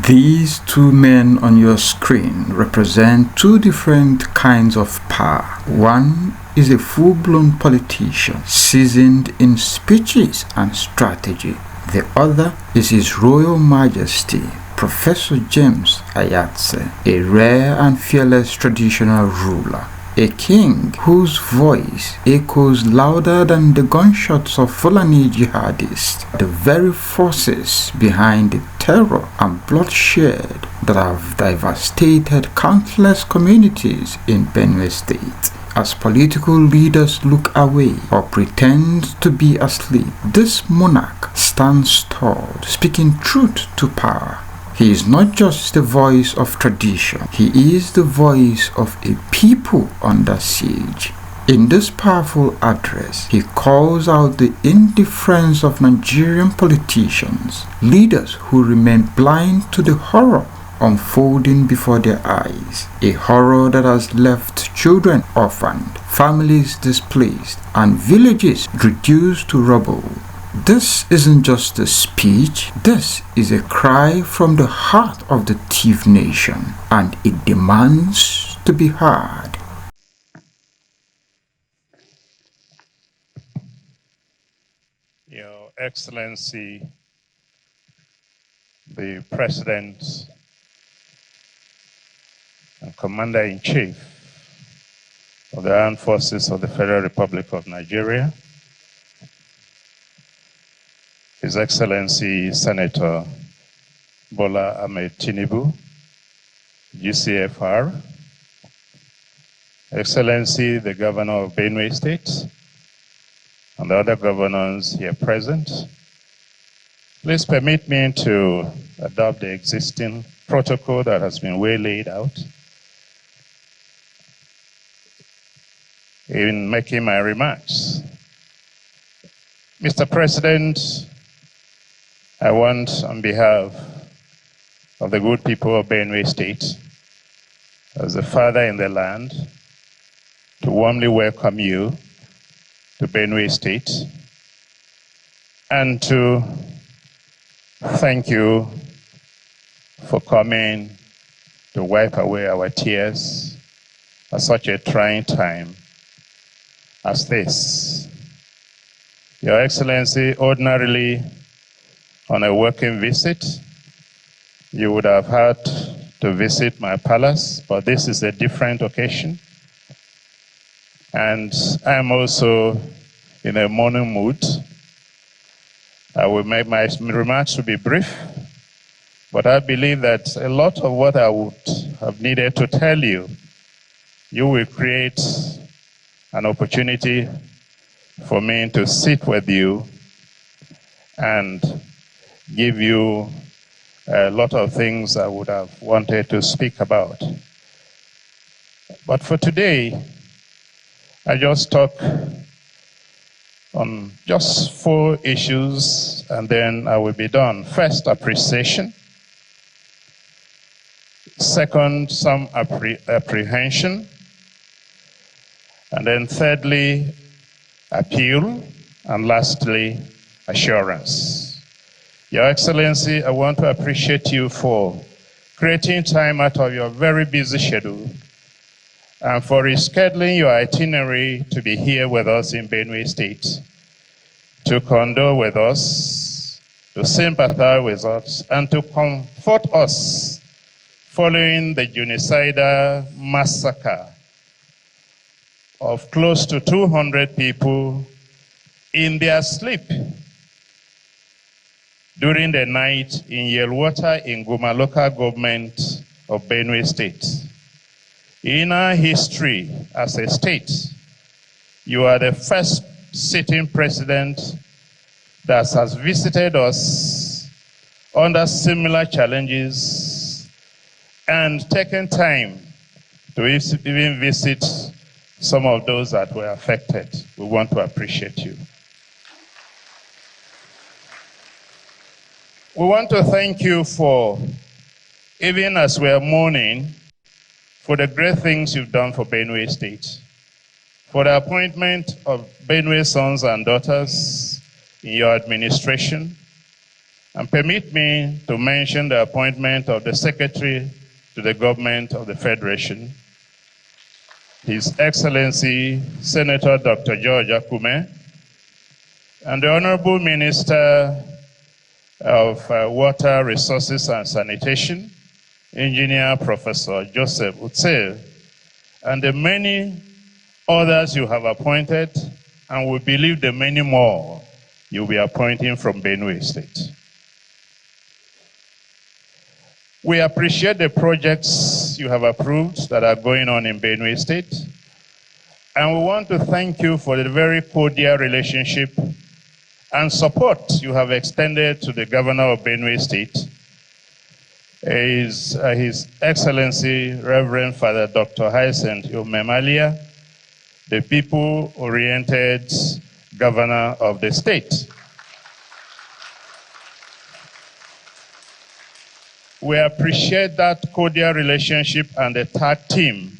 These two men on your screen represent two different kinds of power. One is a full-blown politician, seasoned in speeches and strategy. The other is His Royal Majesty, Professor James Ayatse, a rare and fearless traditional ruler. A king whose voice echoes louder than the gunshots of Fulani jihadists, the very forces behind the terror and bloodshed that have devastated countless communities in Benue State. As political leaders look away or pretend to be asleep, this monarch stands tall, speaking truth to power. He is not just the voice of tradition, he is the voice of a people under siege. In this powerful address, he calls out the indifference of Nigerian politicians, leaders who remain blind to the horror unfolding before their eyes, a horror that has left children orphaned, families displaced, and villages reduced to rubble. This isn't just a speech, this is a cry from the heart of the Tiv nation, and it demands to be heard. Your Excellency, the President and Commander-in-Chief of the Armed Forces of the Federal Republic of Nigeria, His Excellency Senator Bola Ahmed Tinubu, GCFR, Excellency the Governor of Benue State, and the other governors here present, please permit me to adopt the existing protocol that has been well laid out in making my remarks. Mr. President, I want, on behalf of the good people of Benue State, as a father in the land, to warmly welcome you to Benue State and to thank you for coming to wipe away our tears at such a trying time as this. Your Excellency, ordinarily, on a working visit, you would have had to visit my palace, but this is a different occasion. And I'm also in a mourning mood. I will make my remarks to be brief, but I believe that a lot of what I would have needed to tell you, you will create an opportunity for me to sit with you and give you a lot of things I would have wanted to speak about. But for today, I just talk on just 4 issues and then I will be done. First, appreciation. Second, some apprehension. And then thirdly, appeal. And lastly, assurance. Your Excellency, I want to appreciate you for creating time out of your very busy schedule and for rescheduling your itinerary to be here with us in Benue State, to condole with us, to sympathize with us, and to comfort us following the genocidal massacre of close to 200 people in their sleep during the night in Yelwata in Guma local government of Benue State. In our history as a state, you are the first sitting president that has visited us under similar challenges and taken time to even visit some of those that were affected. We want to appreciate you. We want to thank you for, even as we are mourning, for the great things you've done for Benue State, for the appointment of Benue sons and daughters in your administration, And permit me to mention the appointment of the Secretary to the Government of the Federation, His Excellency Senator Dr. George Akume, and the Honorable Minister of Water Resources and Sanitation, Engineer Professor Joseph Utse, and the many others you have appointed, and we believe the many more you'll be appointing from Benue State. We appreciate the projects you have approved that are going on in Benue State, and we want to thank you for the very cordial relationship and support you have extended to the Governor of Benue State, His Excellency Reverend Father Dr. Hyacinth Umemalia, the people-oriented Governor of the state. We appreciate that cordial relationship and the tag team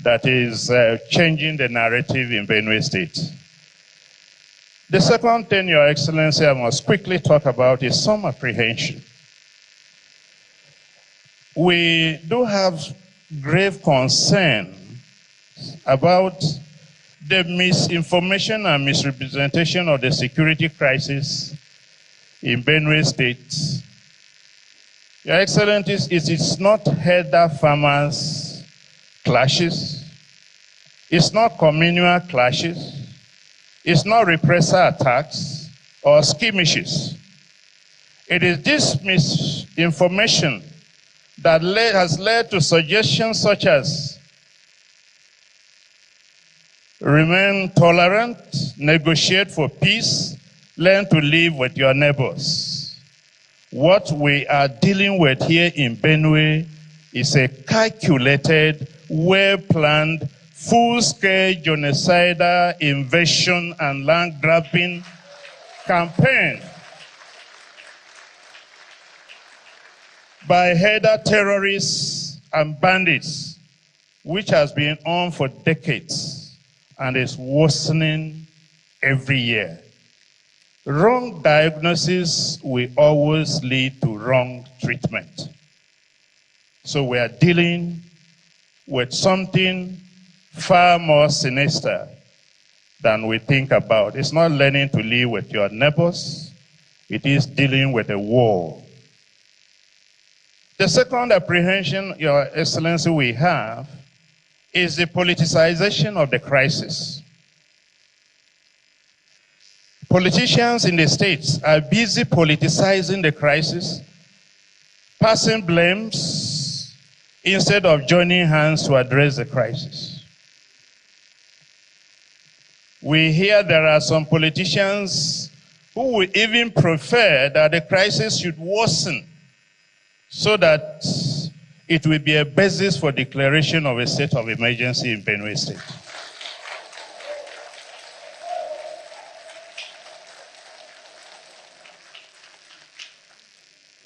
that is changing the narrative in Benue State. The second thing, Your Excellency, I must quickly talk about is some apprehension. We do have grave concern about the misinformation and misrepresentation of the security crisis in Benue State. Your Excellency, it is not herder farmers clashes, it's not communal clashes, it's not repressor attacks or skirmishes. It is this misinformation that has led to suggestions such as remain tolerant, negotiate for peace, learn to live with your neighbors. What we are dealing with here in Benue is a calculated, well-planned, full-scale genocidal invasion and land-grabbing campaign by herder terrorists and bandits, which has been on for decades and is worsening every year. Wrong diagnosis will always lead to wrong treatment. So we are dealing with something far more sinister than we think about. It's not learning to live with your neighbors. It is dealing with a war. The second apprehension, Your Excellency, we have is the politicization of the crisis. Politicians in the states are busy politicizing the crisis, passing blames instead of joining hands to address the crisis. We hear there are some politicians who will even prefer that the crisis should worsen so that it will be a basis for declaration of a state of emergency in Benue State.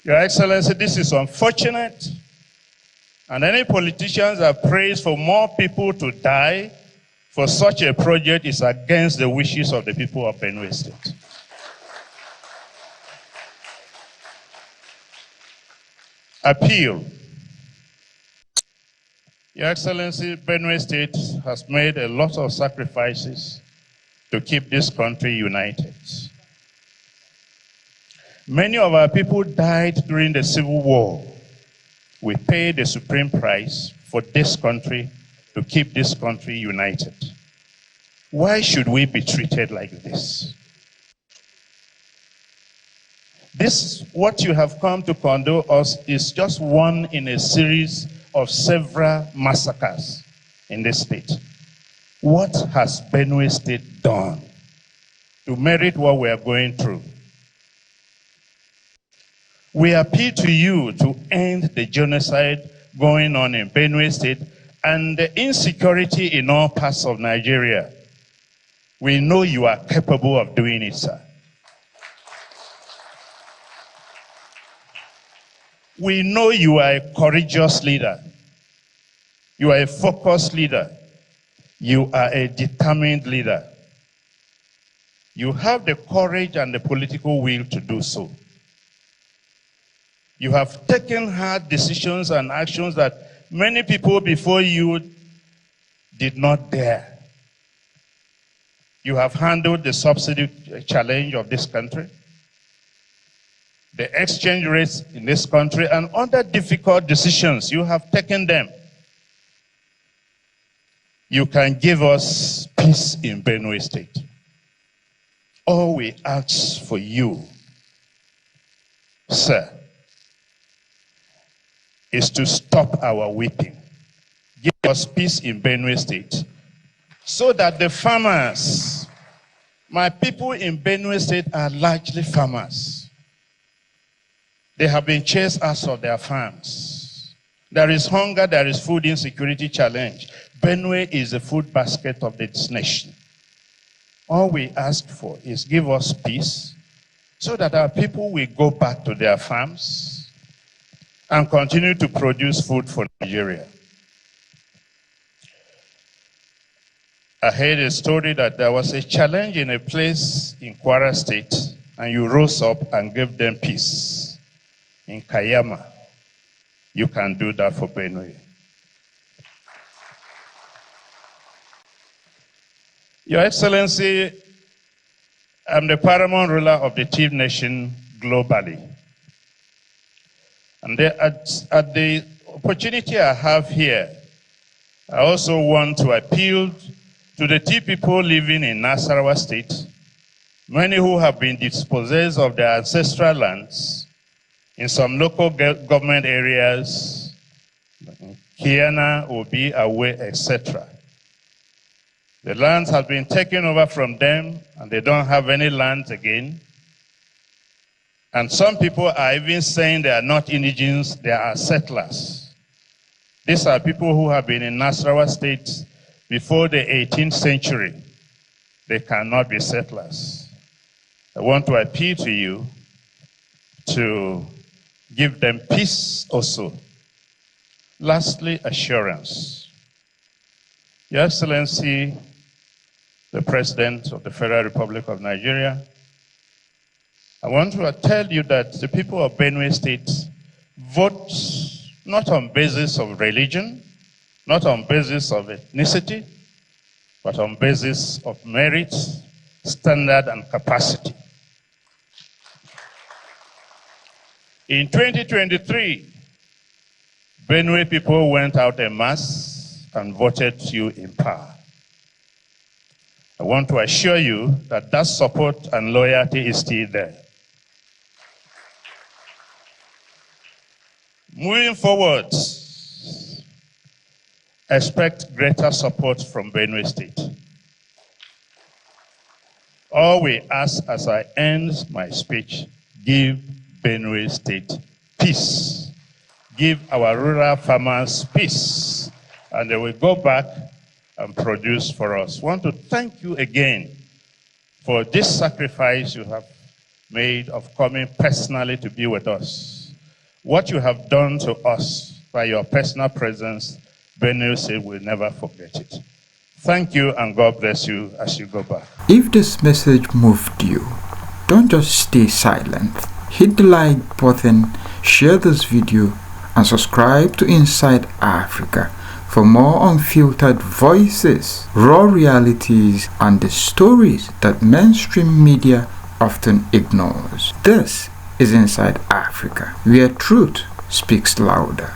Your Excellency, this is unfortunate, and any politicians that prays for more people to die for such a project is against the wishes of the people of Benue State. Appeal. Your Excellency, Benue State has made a lot of sacrifices to keep this country united. Many of our people died during the Civil War. We paid the supreme price for this country to keep this country united. Why should we be treated like this? This, what you have come to condone us, is just one in a series of several massacres in this state. What has Benue State done to merit what we are going through? We appeal to you to end the genocide going on in Benue State and the insecurity in all parts of Nigeria. We know you are capable of doing it, sir. We know you are a courageous leader. You are a focused leader. You are a determined leader. You have the courage and the political will to do so. You have taken hard decisions and actions that many people before you did not dare. You have handled the subsidy challenge of this country, the exchange rates in this country, and other difficult decisions. You have taken them. You can give us peace in Benue State. All we ask for you, sir, is to stop our weeping. Give us peace in Benue State so that the farmers, my people in Benue State are largely farmers. They have been chased out of their farms. There is hunger, there is food insecurity challenge. Benue is the food basket of this nation. All we ask for is give us peace so that our people will go back to their farms and continue to produce food for Nigeria. I heard a story that there was a challenge in a place in Kwara State, and you rose up and gave them peace. In Kayama, you can do that for Benue. Your Excellency, I'm the paramount ruler of the Tiv Nation globally. And at the opportunity I have here, I also want to appeal to the Tiv people living in Nasarawa State, many who have been dispossessed of their ancestral lands in some local government areas, Kiana, Obi, Awe, etc. The lands have been taken over from them, and they don't have any lands again. And some people are even saying they are not indigenous, they are settlers. These are people who have been in Nasarawa State before the 18th century. They cannot be settlers. I want to appeal to you to give them peace also. Lastly, assurance. Your Excellency, the President of the Federal Republic of Nigeria, I want to tell you that the people of Benue State vote not on basis of religion, not on basis of ethnicity, but on basis of merit, standard, and capacity. In 2023, Benue people went out en masse and voted you in power. I want to assure you that that support and loyalty is still there. Moving forward, expect greater support from Benue State. All we ask as I end my speech, give Benue State peace. Give our rural farmers peace, and they will go back and produce for us. I want to thank you again for this sacrifice you have made of coming personally to be with us. What you have done to us by your personal presence, Benue State will never forget it. Thank you, and God bless you as you go back. If this message moved you, don't just stay silent. Hit the like button, share this video, and subscribe to Inside Africa for more unfiltered voices, raw realities, and the stories that mainstream media often ignores. This is Inside Africa, where truth speaks louder.